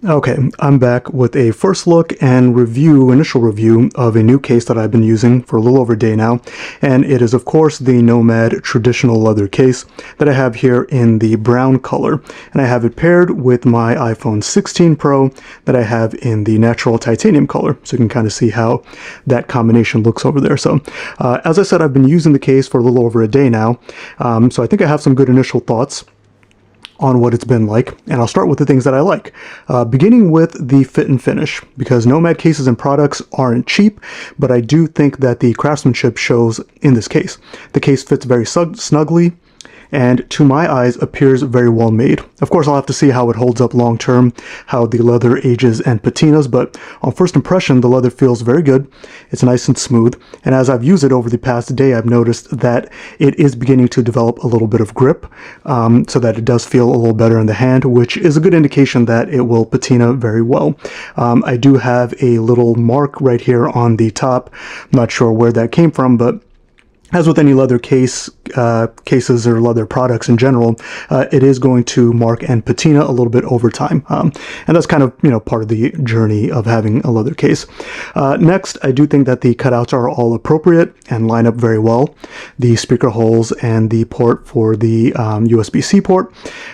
Okay, I'm back with a first look and initial review of a new case that I've been using for a little over a day now, and it is of course the Nomad traditional leather case that I have here in the brown color, and I have it paired with my iPhone 16 Pro that I have in the natural titanium color, so you can kind of see how that combination looks over there. So as I said, I've been using the case for a little over a day now, so I think I have some good initial thoughts on what it's been like, and I'll start with the things that I like, beginning with the fit and finish, because Nomad cases and products aren't cheap, but I do think that the craftsmanship shows in this case. The case fits very snugly, and to my eyes appears very well made. Of course, I'll have to see how it holds up long term, how the leather ages and patinas, but on first impression, the leather feels very good. It's nice and smooth, and as I've used it over the past day, I've noticed that it is beginning to develop a little bit of grip, so that it does feel a little better in the hand, which is a good indication that it will patina very well. I do have a little mark right here on the top. I'm not sure where that came from, but as with any leather cases or leather products in general, it is going to mark and patina a little bit over time. And that's kind of, part of the journey of having a leather case. Next, I do think that the cutouts are all appropriate and line up very well. The speaker holes and the port for the USB-C port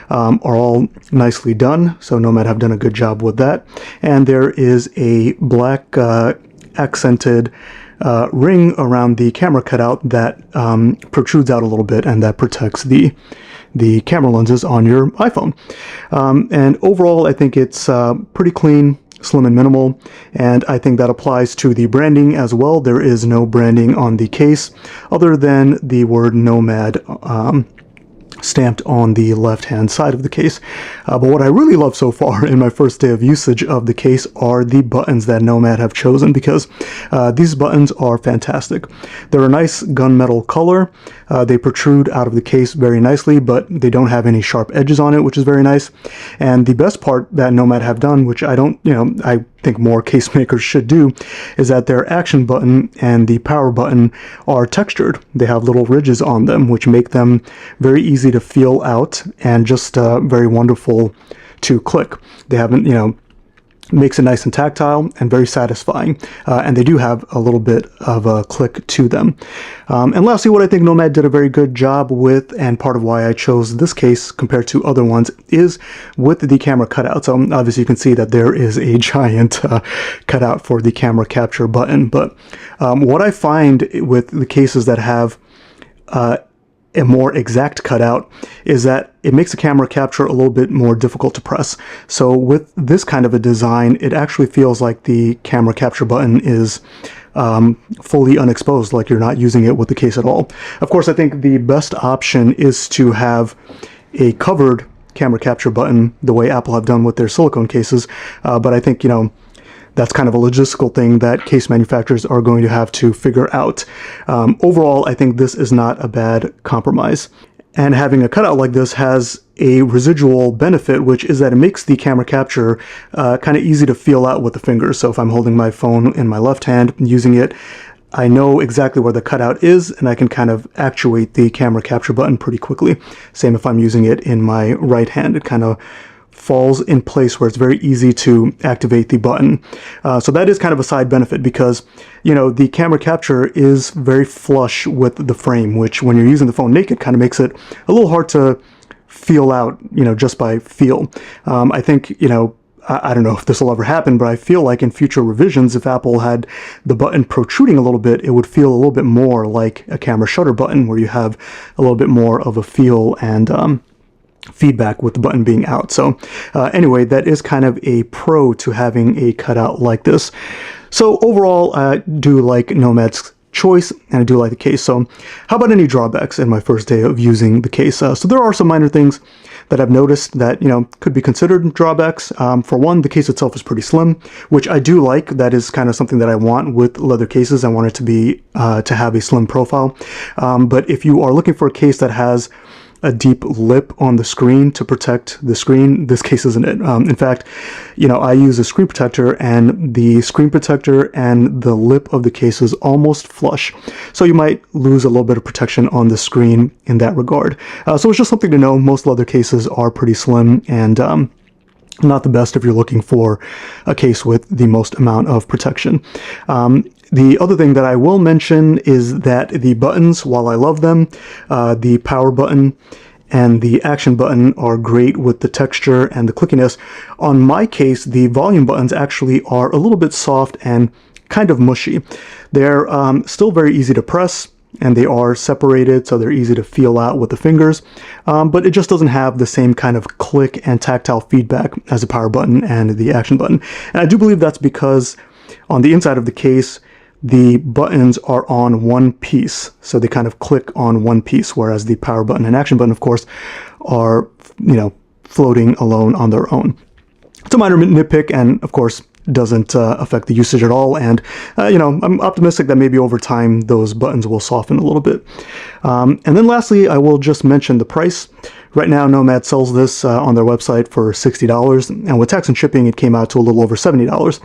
are all nicely done. So Nomad have done a good job with that. And there is a black accented ring around the camera cutout that protrudes out a little bit, and that protects the camera lenses on your iPhone. And overall, I think it's pretty clean, slim and minimal, and I think that applies to the branding as well. There is no branding on the case other than the word Nomad stamped on the left-hand side of the case. But what I really love so far in my first day of usage of the case are the buttons that Nomad have chosen, because these buttons are fantastic. They're a nice gunmetal color. They protrude out of the case very nicely, but they don't have any sharp edges on it, which is very nice. And the best part that Nomad have done, which I think more case makers should do, is that their action button and the power button are textured. They have little ridges on them, which make them very easy to feel out and just very wonderful to click. They haven't, makes it nice and tactile and very satisfying. And they do have a little bit of a click to them. And lastly, what I think Nomad did a very good job with, and part of why I chose this case compared to other ones, is with the camera cutout. So obviously you can see that there is a giant cutout for the camera capture button. But what I find with the cases that have a more exact cutout is that it makes the camera capture a little bit more difficult to press. So with this kind of a design, it actually feels like the camera capture button is fully unexposed, like you're not using it with the case at all. Of course, I think the best option is to have a covered camera capture button, the way Apple have done with their silicone cases. But I think, that's kind of a logistical thing that case manufacturers are going to have to figure out. Overall, I think this is not a bad compromise. And having a cutout like this has a residual benefit, which is that it makes the camera capture kind of easy to feel out with the fingers. So if I'm holding my phone in my left hand and using it, I know exactly where the cutout is, and I can kind of actuate the camera capture button pretty quickly. Same if I'm using it in my right hand. It kind of falls in place where it's very easy to activate the button. So that is kind of a side benefit, because the camera capture is very flush with the frame, which when you're using the phone naked kind of makes it a little hard to feel out, just by feel. I think, I don't know if this will ever happen, but I feel like in future revisions, if Apple had the button protruding a little bit, it would feel a little bit more like a camera shutter button, where you have a little bit more of a feel and feedback with the button being out. So anyway, that is kind of a pro to having a cutout like this. So overall, I do like Nomad's choice, and I do like the case. So how about any drawbacks in my first day of using the case? So there are some minor things that I've noticed that, could be considered drawbacks. For one, the case itself is pretty slim, which I do like. That is kind of something that I want with leather cases. I want it to be, to have a slim profile. But if you are looking for a case that has a deep lip on the screen to protect the screen, this case isn't it. In fact, I use a screen protector, and the screen protector and the lip of the case is almost flush. So you might lose a little bit of protection on the screen in that regard. So it's just something to know. Most leather cases are pretty slim, and not the best if you're looking for a case with the most amount of protection. The other thing that I will mention is that the buttons, while I love them, the power button and the action button are great with the texture and the clickiness. On my case, the volume buttons actually are a little bit soft and kind of mushy. They're still very easy to press, and they are separated, so they're easy to feel out with the fingers, but it just doesn't have the same kind of click and tactile feedback as the power button and the action button. And I do believe that's because on the inside of the case, the buttons are on one piece, so they kind of click on one piece, whereas the power button and action button, of course, are, floating alone on their own. It's a minor nitpick, and of course doesn't affect the usage at all, and I'm optimistic that maybe over time those buttons will soften a little bit. And then lastly, I will just mention the price. Right now, Nomad sells this on their website for $60, and with tax and shipping, it came out to a little over $70.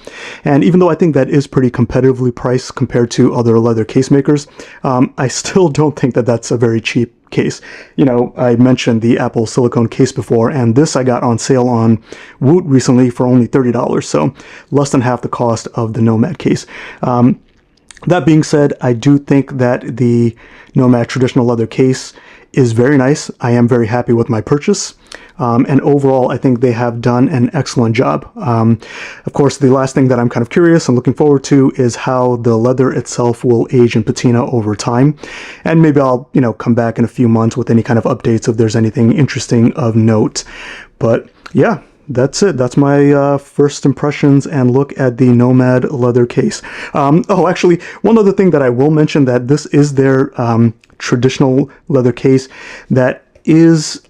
And even though I think that is pretty competitively priced compared to other leather case makers, I still don't think that that's a very cheap case. I mentioned the Apple silicone case before, and this I got on sale on Woot recently for only $30, so less than half the cost of the Nomad case. That being said, I do think that the Nomad traditional leather case is very nice. I am very happy with my purchase. And overall, I think they have done an excellent job. Of course, the last thing that I'm kind of curious and looking forward to is how the leather itself will age in patina over time. And maybe I'll, come back in a few months with any kind of updates if there's anything interesting of note. But yeah, that's it. That's my first impressions and look at the Nomad leather case. Oh, actually, one other thing that I will mention, that this is their traditional leather case that is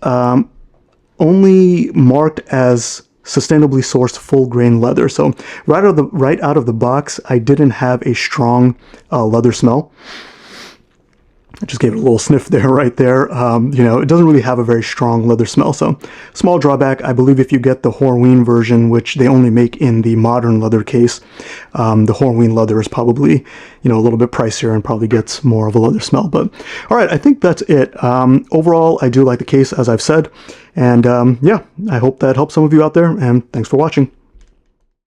only marked as sustainably sourced full grain leather. So right out of the box, I didn't have a strong leather smell. I just gave it a little sniff there, right there. It doesn't really have a very strong leather smell. So small drawback. I believe if you get the Horween version, which they only make in the modern leather case, the Horween leather is probably, a little bit pricier and probably gets more of a leather smell. But all right, I think that's it. Overall, I do like the case, as I've said. And yeah, I hope that helps some of you out there. And thanks for watching.